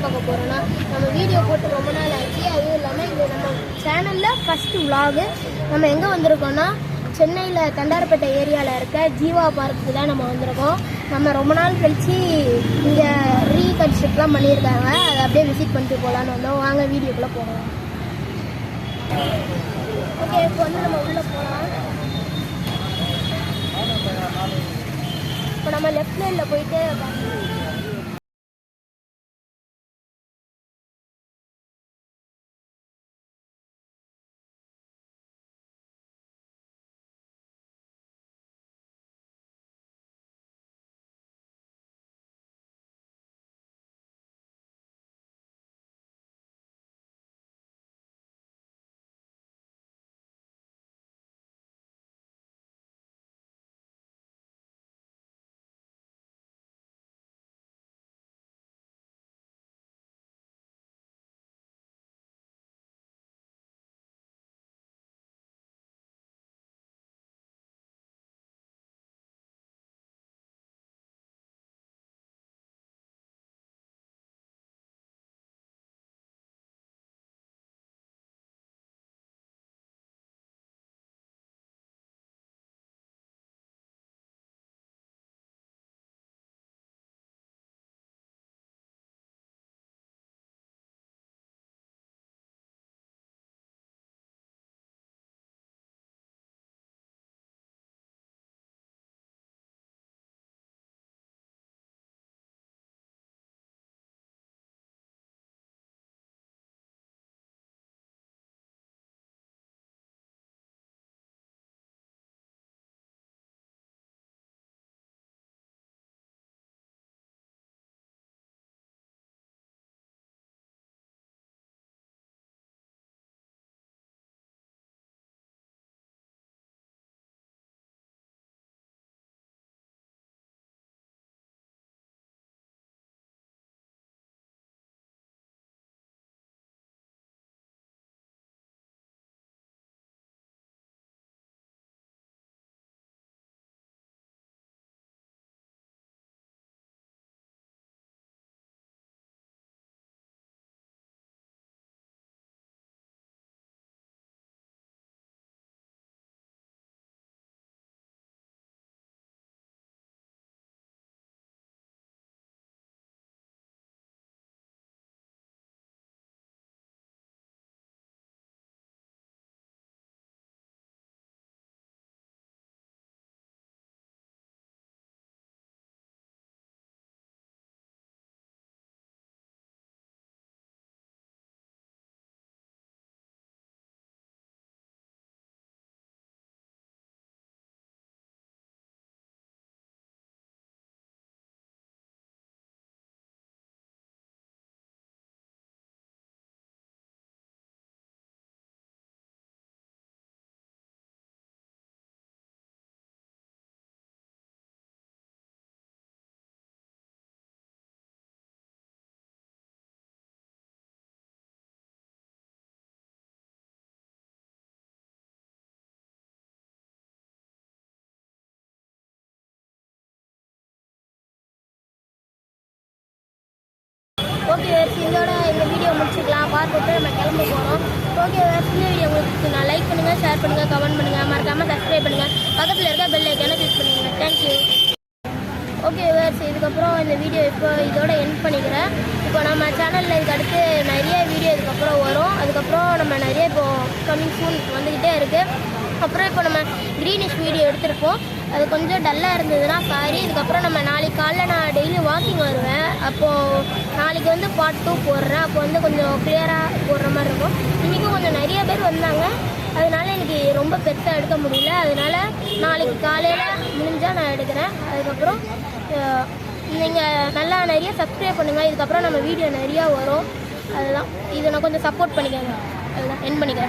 பார்க்க போகிறோன்னா, நம்ம வீடியோ போட்டு ரொம்ப நாள் ஆச்சு. அதுவும் இல்லாமல் இது நம்ம சேனலில் ஃபஸ்ட்டு விலாகு. நம்ம எங்கே வந்திருக்கோன்னா, சென்னையில் தண்டார்பேட்டை ஏரியாவில் இருக்க ஜீவா பார்க்கு தான் நம்ம வந்திருக்கோம். நம்ம ரொம்ப நாள் கழித்து இங்கே ரீகன்ஸ்ட்ரக்ட்லாம் பண்ணியிருக்காங்க. அதை அப்படியே விசிட் பண்ணிட்டு போகலான்னு வந்தோம். வாங்க வீடியோக்குள்ளே போகலாம். ஓகே, இப்போ வந்து நம்ம உள்ளே போகலாம். இப்போ நம்ம லெஃப்ட் லைனில் போயிட்டு ஓகே இதோட இந்த வீடியோ முடிச்சுக்கலாம். பார்த்துட்டு நம்ம கிளம்ப போகிறோம். ஓகே இந்த வீடியோ உங்களுக்கு நான் லைக் பண்ணுங்கள், ஷேர் பண்ணுங்கள், கமெண்ட் பண்ணுங்கள், மறக்காமல் சப்ஸ்கிரைப் பண்ணுங்கள், பக்கத்தில் இருக்க பெல் ஐக்கானை கிளிக் பண்ணுங்கள். தேங்க்யூ. ஓகே இதுக்கப்புறம் இந்த வீடியோ இதோட எண்ட் பண்ணிக்கிறேன். இப்போ நம்ம சேனலில் இதுக்கு அடுத்து நிறைய வீடியோ இதுக்கப்புறம் வரும். அதுக்கப்புறம் நம்ம நிறைய இப்போ கம்மிங் சூன் வந்துக்கிட்டே இருக்குது. அப்புறம் இப்போ நம்ம க்ரீனிஷ் வீடியோ எடுத்திருப்போம். அது கொஞ்சம் டல்லாக இருந்ததுன்னா சாரி. இதுக்கப்புறம் நம்ம நாளைக்கு காலைல நான் டெய்லி வாக்கிங் வருவேன். அப்போது நாளைக்கு வந்து பார்ட் 2 போடுறேன். அப்போ வந்து கொஞ்சம் கிளியராக போடுற மாதிரி இருக்கும். இன்றைக்கும் கொஞ்சம் நிறைய பேர் வந்தாங்க. அதனால எனக்கு ரொம்ப பெருசாக எடுக்க முடியல. அதனால நாளைக்கு காலையில் முடிஞ்சால் நான் எடுக்கிறேன். அதுக்கப்புறம் நீங்கள் நல்லா நிறைய சப்ஸ்கிரைப் பண்ணுங்கள். இதுக்கப்புறம் நம்ம வீடியோ நிறையா வரும். அதுதான் இதை நான் கொஞ்சம் சப்போர்ட் பண்ணிக்கோங்க. அதுதான் என் பண்ணிக்கிறேன்.